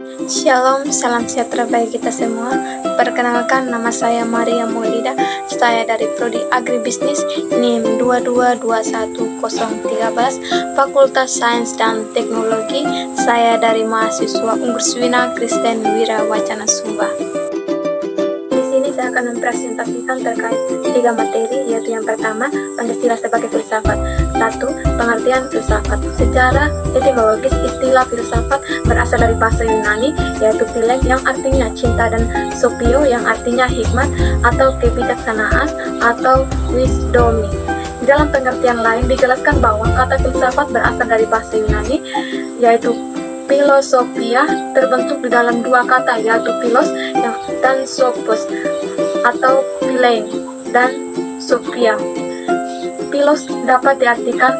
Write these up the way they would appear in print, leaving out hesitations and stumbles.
Shalom, salam sejahtera bagi kita semua. Perkenalkan, nama saya Maria Maulida. Saya dari Prodi Agribisnis NIM 2221013, Fakultas Sains dan Teknologi. Saya dari mahasiswa Unggursuina Kristen Wirawacana Sumba. Di sini saya akan mempresentasikan terkait 3 materi, yaitu yang pertama, Pancasila sebagai filsafat. 1. Pengertian filsafat. Secara etimologis, istilah filsafat berasal dari bahasa Yunani, yaitu philem yang artinya cinta dan sophio yang artinya hikmat atau kebijaksanaan atau wisdomi. Di dalam pengertian lain dijelaskan bahwa kata filsafat berasal dari bahasa Yunani, yaitu philosophia, terbentuk di dalam 2 kata, yaitu philos dan sophos atau philem dan sophia. Philos dapat diartikan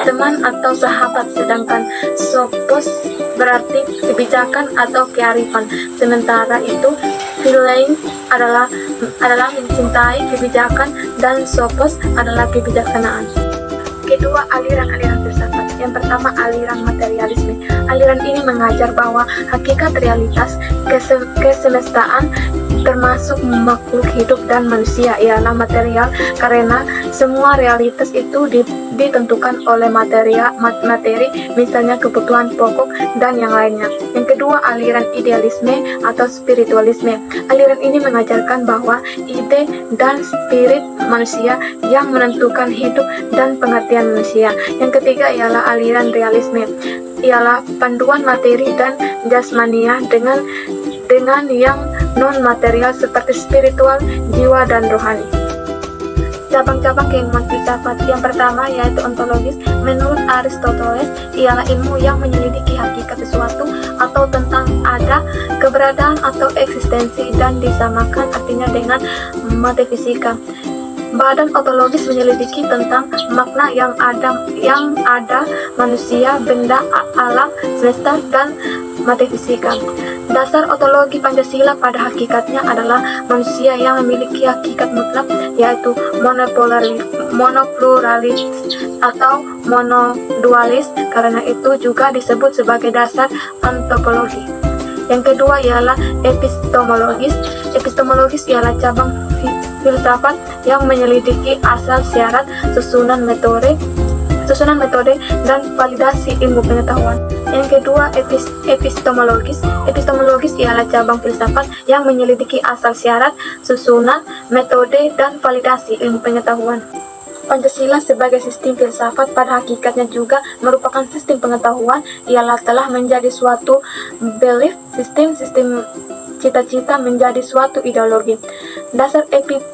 teman atau sahabat, sedangkan sophos berarti kebijakan atau kearifan. Sementara itu philem adalah mencintai kebijakan dan sophos adalah kebijaksanaan. Kedua, aliran-aliran filsafat. Yang pertama, aliran materialisme. Aliran ini mengajar bahwa hakikat realitas kesemestaan termasuk makhluk hidup dan manusia ialah material, karena semua realitas itu ditentukan oleh materi, misalnya kebutuhan pokok dan yang lainnya. Yang kedua, aliran idealisme atau spiritualisme. Aliran ini mengajarkan bahwa ide dan spirit manusia yang menentukan hidup dan pengertian manusia. Yang ketiga ialah aliran realisme, ialah panduan materi dan jasmania dengan yang non-material seperti spiritual, jiwa, dan rohani. Cabang-cabang keilmuan filsafat. Yang pertama yaitu ontologis. Menurut Aristoteles, ialah ilmu yang menyelidiki hakikat sesuatu atau tentang ada, keberadaan atau eksistensi, dan disamakan artinya dengan metafisika. Badan ontologis menyelidiki tentang makna yang ada manusia, benda, alam, semesta, dan metafisika. Dasar ontologi Pancasila pada hakikatnya adalah manusia yang memiliki hakikat mutlak, yaitu monopluralis atau monodualis, karena itu juga disebut sebagai dasar antropologi. Yang kedua ialah epistemologis. Epistemologis ialah cabang filsafat yang menyelidiki asal, syarat, susunan metode, dan validasi ilmu pengetahuan. Yang kedua, epistemologis. Epistemologis ialah cabang filsafat yang menyelidiki asal, syarat, susunan, metode, dan validasi ilmu pengetahuan. Pancasila sebagai sistem filsafat pada hakikatnya juga merupakan sistem pengetahuan, ialah telah menjadi suatu belief system cita-cita menjadi suatu ideologi. Dasar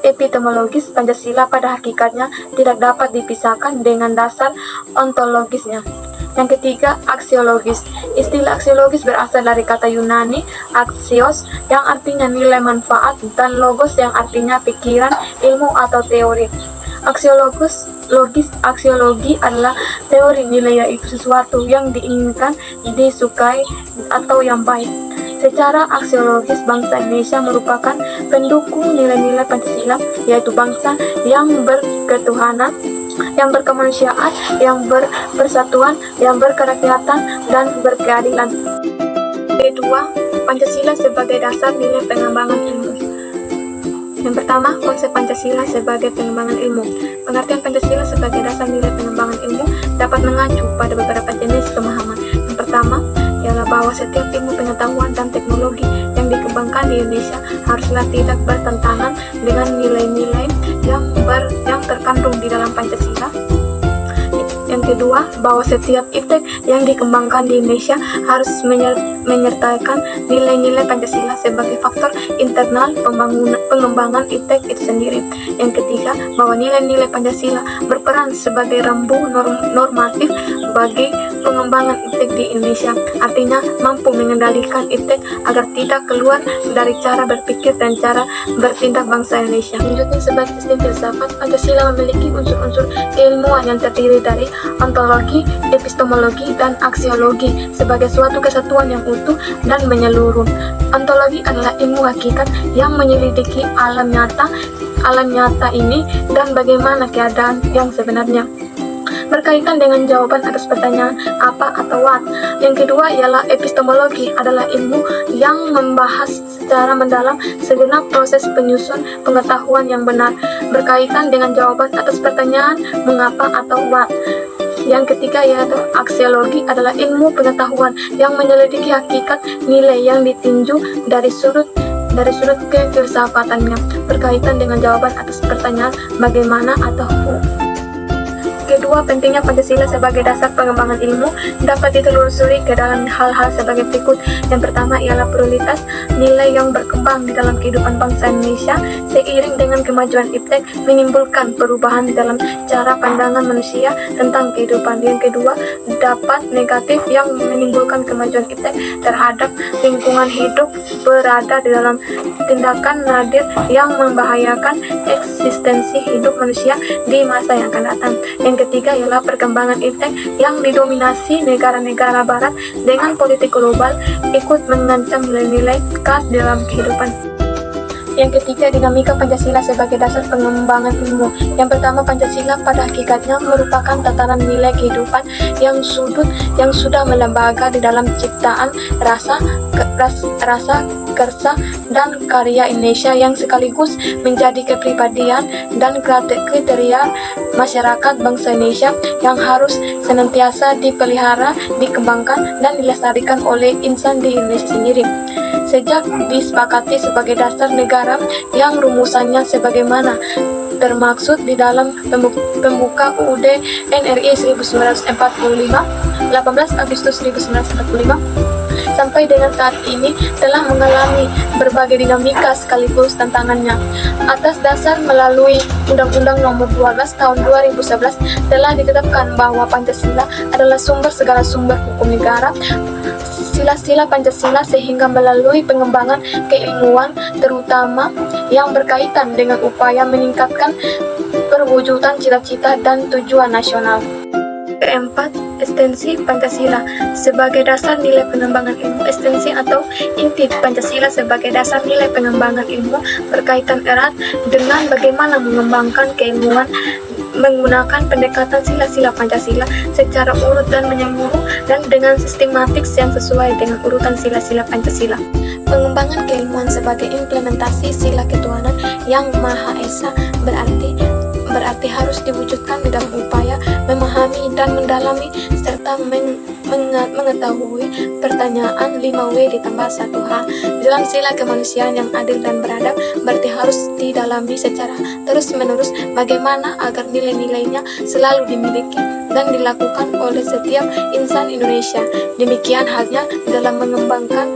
epistemologis Pancasila pada hakikatnya tidak dapat dipisahkan dengan dasar ontologisnya. Yang ketiga, aksiologis. Istilah aksiologis berasal dari kata Yunani axios yang artinya nilai manfaat dan logos yang artinya pikiran, ilmu atau teori. Aksiologi adalah teori nilai, yaitu sesuatu yang diinginkan, disukai, atau yang baik. Secara aksiologis, bangsa Indonesia merupakan pendukung nilai-nilai Pancasila, yaitu bangsa yang berketuhanan, yang berkemanusiaan, yang bersatuan, yang berkerakyatan, dan berkeadilan. Kedua, Pancasila sebagai dasar nilai pengembangan ilmu. Yang pertama, konsep Pancasila sebagai pengembangan ilmu. Pengertian Pancasila sebagai dasar nilai pengembangan ilmu dapat mengacu pada beberapa jenis pemahaman. Yang pertama ialah bahwa setiap ilmu pengetahuan dan teknologi yang dikembangkan di Indonesia haruslah tidak bertentangan dengan nilai-nilai yang terkandung di dalam Pancasila. Yang kedua, bahwa setiap iptek yang dikembangkan di Indonesia harus menyertakan nilai-nilai Pancasila sebagai faktor internal pengembangan iptek itu sendiri. Yang ketiga, bahwa nilai-nilai Pancasila berperan sebagai rambu normatif bagi pengembangan iptek di Indonesia, artinya mampu mengendalikan iptek agar tidak keluar dari cara berpikir dan cara bertindak bangsa Indonesia. Selanjutnya, sebagai sistem filsafat, Pancasila memiliki unsur-unsur keilmuan yang terdiri dari ontologi, epistemologi, dan aksiologi sebagai suatu kesatuan yang utuh dan menyeluruh. Ontologi adalah ilmu hakikat yang menyelidiki alam nyata ini dan bagaimana keadaan yang sebenarnya. berkaitan dengan jawaban atas pertanyaan apa atau what. Yang kedua ialah epistemologi, adalah ilmu yang membahas secara mendalam segenap proses penyusun pengetahuan yang benar, berkaitan dengan jawaban atas pertanyaan mengapa atau what. Yang ketiga yaitu aksiologi, adalah ilmu pengetahuan yang menyelidiki hakikat nilai yang ditinjau dari sudut kefilsafatannya, berkaitan dengan jawaban atas pertanyaan bagaimana atau who. Kedua, pentingnya Pancasila sebagai dasar pengembangan ilmu dapat ditelusuri ke dalam hal-hal sebagai berikut. Yang pertama ialah pluralitas nilai yang berkembang di dalam kehidupan bangsa Indonesia seiring dengan kemajuan iptek menimbulkan perubahan di dalam cara pandangan manusia tentang kehidupan. Yang kedua, dampak negatif yang menimbulkan kemajuan iptek terhadap lingkungan hidup berada di dalam tindakan nadir yang membahayakan eksistensi hidup manusia di masa yang akan datang. Yang ketiga ialah perkembangan iptek yang didominasi negara-negara barat dengan politik global ikut mengancam nilai-nilai khas dalam kehidupan. Yang ketiga, dinamika Pancasila sebagai dasar pengembangan ilmu. Yang pertama, Pancasila pada hakikatnya merupakan tatanan nilai kehidupan yang sudah melembaga di dalam ciptaan rasa, kersa, dan karya Indonesia yang sekaligus menjadi kepribadian dan kriteria masyarakat bangsa Indonesia yang harus senantiasa dipelihara, dikembangkan, dan dilestarikan oleh insan di Indonesia sendiri. Sejak disepakati sebagai dasar negara yang rumusannya sebagaimana termaksud di dalam pembuka UUD NRI 1945, 18 Agustus 1945, sampai dengan saat ini telah mengalami berbagai dinamika sekaligus tantangannya. Atas dasar melalui Undang-Undang Nomor 12 Tahun 2011 telah ditetapkan bahwa Pancasila adalah sumber segala sumber hukum negara. Sila-sila Pancasila sehingga melalui pengembangan keilmuan terutama yang berkaitan dengan upaya meningkatkan perwujudan cita-cita dan tujuan nasional. Keempat, ekstensi Pancasila sebagai dasar nilai pengembangan ilmu. Ekstensi atau inti Pancasila sebagai dasar nilai pengembangan ilmu berkaitan erat dengan bagaimana mengembangkan keilmuan menggunakan pendekatan sila-sila Pancasila secara urut dan menyeluruh dan dengan sistematik yang sesuai dengan urutan sila-sila Pancasila. Pengembangan keilmuan sebagai implementasi sila ketuhanan yang Maha Esa berarti harus diwujudkan di dalam upaya memahami dan mendalami serta mengetahui pertanyaan 5W ditambah 1H dalam sila kemanusiaan yang adil dan beradab, berarti harus didalami secara terus-menerus bagaimana agar nilai-nilainya selalu dimiliki dan dilakukan oleh setiap insan Indonesia. Demikian halnya dalam mengembangkan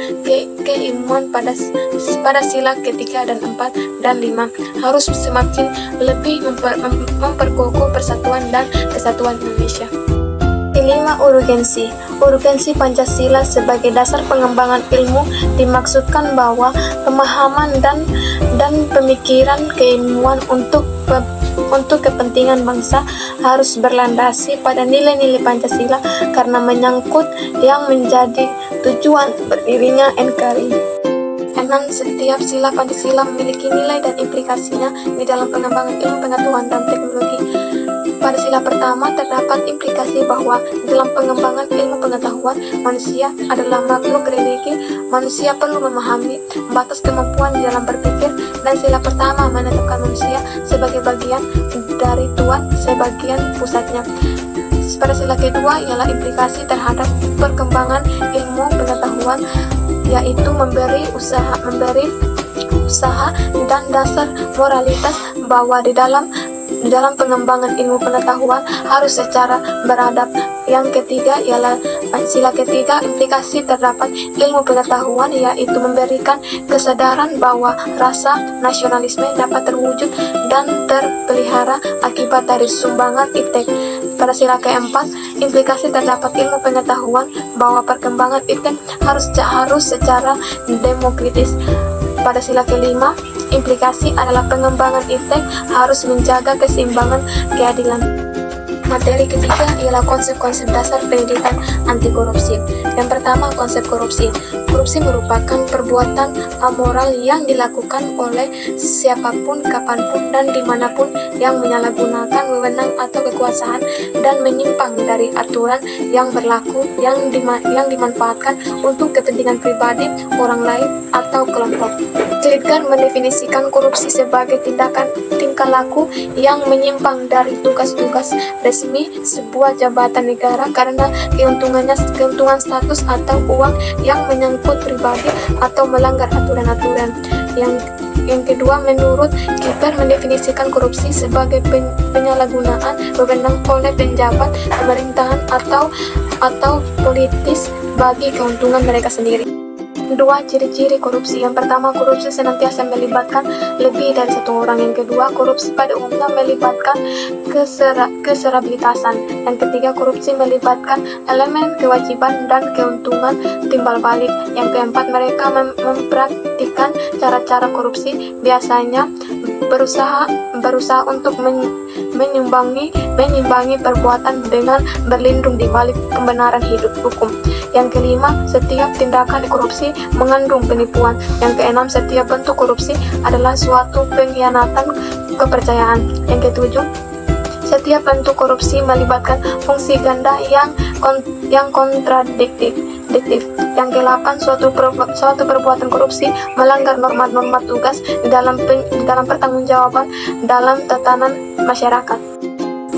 keilmuan pada sila ketiga dan 4 dan 5 harus semakin lebih memperkokoh persatuan dan kesatuan Indonesia. Kelima, urgensi Pancasila sebagai dasar pengembangan ilmu dimaksudkan bahwa pemahaman dan pemikiran keilmuan untuk kepentingan bangsa harus berlandasi pada nilai-nilai Pancasila karena menyangkut yang menjadi tujuan berdirinya NKRI. 6. Setiap sila Pancasila memiliki nilai dan implikasinya di dalam pengembangan ilmu pengetahuan dan teknologi. Pada sila pertama terdapat implikasi bahwa dalam pengembangan ilmu pengetahuan manusia adalah makhluk religi. Manusia perlu memahami batas kemampuan di dalam berpikir, dan sila pertama menetapkan manusia sebagai bagian dari Tuhan sebagian pusatnya. Pada sila kedua ialah implikasi terhadap perkembangan ilmu pengetahuan, yaitu memberi usaha dan dasar moralitas bahwa di dalam pengembangan ilmu pengetahuan harus secara beradab. Yang ketiga ialah sila ketiga, implikasi terdapat ilmu pengetahuan, yaitu memberikan kesadaran bahwa rasa nasionalisme dapat terwujud dan terpelihara akibat dari sumbangan iptek. Pada sila keempat, implikasi terdapat ilmu pengetahuan bahwa perkembangan iptek harus secara demokratis. Pada sila kelima, implikasi adalah pengembangan iptek harus menjaga keseimbangan keadilan. Materi ketiga ialah konsep-konsep dasar pendidikan anti korupsi. Yang pertama, konsep korupsi. Korupsi merupakan perbuatan amoral yang dilakukan oleh siapapun, kapanpun, dan dimanapun yang menyalahgunakan wewenang atau kekuasaan dan menyimpang dari aturan yang berlaku yang dimanfaatkan untuk kepentingan pribadi, orang lain, atau kelompok. Klitgar mendefinisikan korupsi sebagai tingkah laku yang menyimpang dari tugas-tugas resmi sebuah jabatan negara karena keuntungan status atau uang yang menyangkut pribadi atau melanggar aturan-aturan. Yang kedua, menurut Klitgar mendefinisikan korupsi sebagai penyalahgunaan wewenang oleh penjabat pemerintahan atau politis bagi keuntungan mereka sendiri. Dua ciri-ciri korupsi. Yang pertama, korupsi senantiasa melibatkan lebih dari satu orang. Yang kedua, korupsi pada umumnya melibatkan keserabilitasan. Yang ketiga, korupsi melibatkan elemen kewajiban dan keuntungan timbal balik. Yang keempat, mereka mempraktikkan cara-cara korupsi, biasanya berusaha untuk menyimbangi perbuatan dengan berlindung di balik pembenaran hidup hukum. Yang kelima, setiap tindakan korupsi mengandung penipuan. Yang keenam, setiap bentuk korupsi adalah suatu pengkhianatan kepercayaan. Yang ketujuh, setiap bentuk korupsi melibatkan fungsi ganda yang kontradiktif. Yang ke-8, suatu perbuatan korupsi melanggar norma-norma tugas dalam pertanggungjawaban dalam tatanan masyarakat.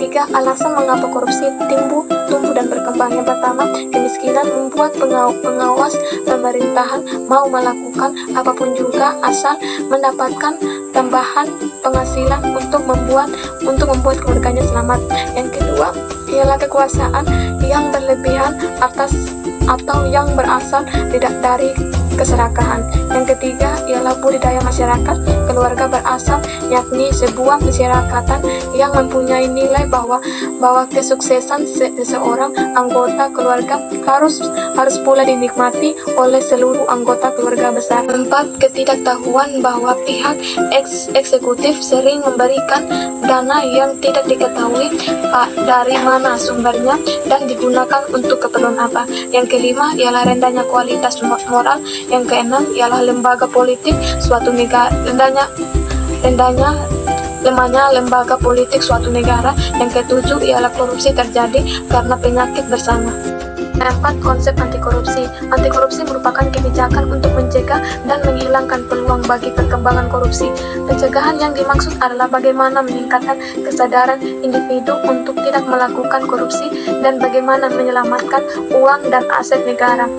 3. Alasan mengapa korupsi tumbuh dan berkembang. Yang pertama, kemiskinan membuat pengawas pemerintahan mau melakukan apapun juga asal mendapatkan tambahan penghasilan untuk membuat keluarganya selamat. Yang kedua, ialah kekuasaan yang berlebihan atau yang berasal dari keserakahan. Yang ketiga ialah budidaya masyarakat keluarga berasal, yakni sebuah masyarakatan yang mempunyai nilai bahwa kesuksesan seseorang anggota keluarga harus pula dinikmati oleh seluruh anggota keluarga besar. 4. Ketidaktahuan bahwa pihak eksekutif sering memberikan dana yang tidak diketahui dari mana sumbernya dan digunakan untuk keperluan apa. Yang kelima ialah rendahnya kualitas moral. Yang keenam ialah lembaga politik suatu negara, lemahnya lembaga politik suatu negara. Yang ketujuh ialah korupsi terjadi karena penyakit bersama. 4. Konsep anti korupsi. Anti korupsi merupakan kebijakan untuk mencegah dan menghilangkan peluang bagi perkembangan korupsi. Pencegahan yang dimaksud adalah bagaimana meningkatkan kesadaran individu untuk tidak melakukan korupsi dan bagaimana menyelamatkan uang dan aset negara.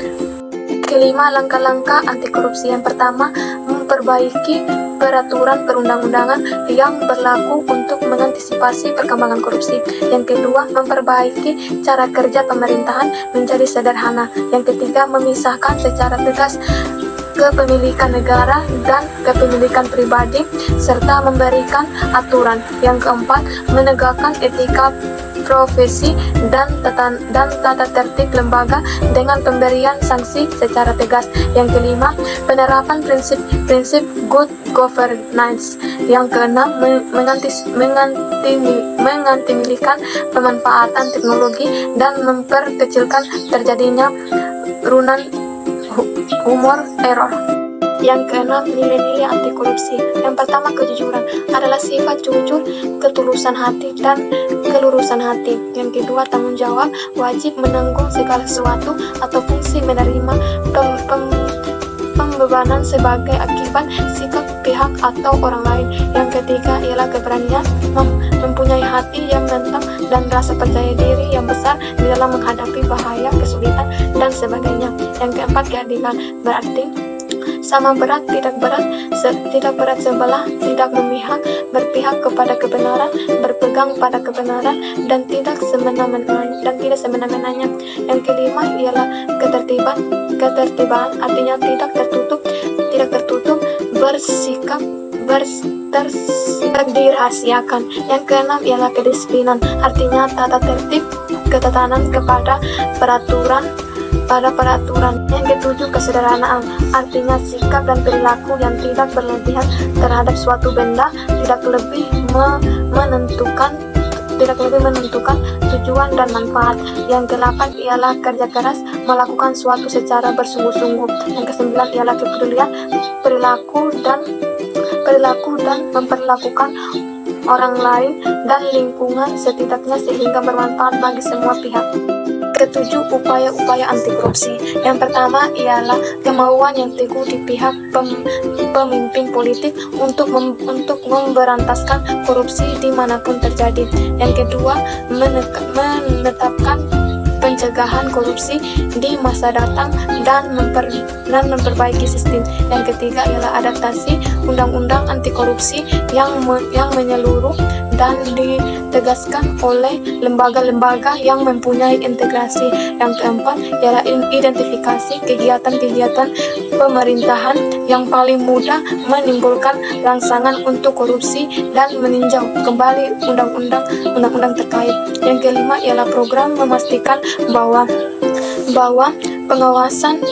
Kelima, langkah-langkah anti korupsi. Yang pertama, memperbaiki peraturan perundang-undangan yang berlaku untuk mengantisipasi perkembangan korupsi. Yang kedua, memperbaiki cara kerja pemerintahan menjadi sederhana. Yang ketiga, memisahkan secara tegas kepemilikan negara dan kepemilikan pribadi serta memberikan aturan. Yang keempat, menegakkan etika profesi dan tata tertib lembaga dengan pemberian sanksi secara tegas. Yang kelima, penerapan prinsip good governance. Yang keenam, mengantimilikan pemanfaatan teknologi dan memperkecilkan terjadinya humor error. Yang keenam, nilai-nilai anti korupsi. Yang pertama, kejujuran adalah sifat jujur, ketulusan hati, dan kelurusan hati. Yang kedua, tanggung jawab, wajib menanggung segala sesuatu atau fungsi menerima pembebanan sebagai akibat sikap pihak atau orang lain. Yang ketiga ialah keberanian, mempunyai hati yang mantap dan rasa percaya diri yang besar di dalam menghadapi bahaya, kesulitan, dan sebagainya. Yang keempat, keadilan, berarti sama berat, tidak berat sebelah, tidak memihak, berpihak kepada kebenaran, berpegang pada kebenaran, dan tidak semena-menanya. Yang kelima ialah ketertiban, artinya tidak tertutup, bersikap dirahasiakan. Yang keenam ialah kedisiplinan, artinya tata tertib, ketatanan kepada peraturan. Yang ketujuh, kesederhanaan, artinya sikap dan perilaku yang tidak berlebihan terhadap suatu benda, tidak lebih menentukan tidak lebih menentukan tujuan dan manfaat. Yang ke-8 ialah kerja keras, melakukan suatu secara bersungguh-sungguh. Yang ke-9 ialah kepedulian, perilaku dan memperlakukan orang lain dan lingkungan sekitarnya sehingga bermanfaat bagi semua pihak. Ke-7, upaya-upaya anti korupsi. Yang pertama ialah kemauan yang teguh di pihak pemimpin politik untuk memberantaskan korupsi dimanapun terjadi. Yang kedua, menetapkan pencegahan korupsi di masa datang dan memperbaiki sistem. Yang ketiga ialah adaptasi undang-undang anti korupsi yang menyeluruh dan ditegaskan oleh lembaga-lembaga yang mempunyai integrasi. Yang keempat ialah identifikasi kegiatan-kegiatan pemerintahan yang paling mudah menimbulkan rangsangan untuk korupsi dan meninjau kembali undang-undang terkait. Yang kelima ialah program memastikan bahwa pengawasan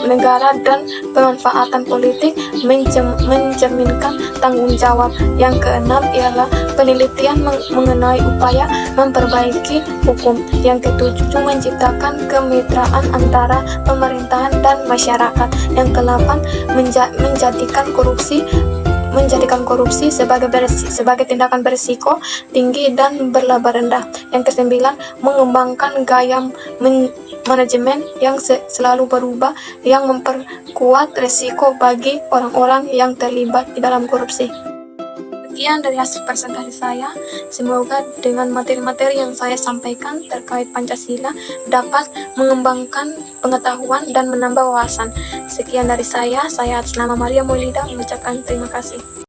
negara dan pemanfaatan politik mencerminkan tanggung jawab. Yang keenam ialah penelitian mengenai upaya memperbaiki hukum. Yang ketujuh menciptakan kemitraan antara pemerintahan dan masyarakat. Yang ke-8 menjadikan korupsi sebagai tindakan berisiko tinggi dan berlaba rendah. Yang ke-9 mengembangkan gaya manajemen yang selalu berubah yang memperkuat risiko bagi orang-orang yang terlibat di dalam korupsi. Sekian dari hasil presentasi saya. Semoga dengan materi-materi yang saya sampaikan terkait Pancasila dapat mengembangkan pengetahuan dan menambah wawasan. Sekian dari saya atas nama Maria Moelida mengucapkan terima kasih.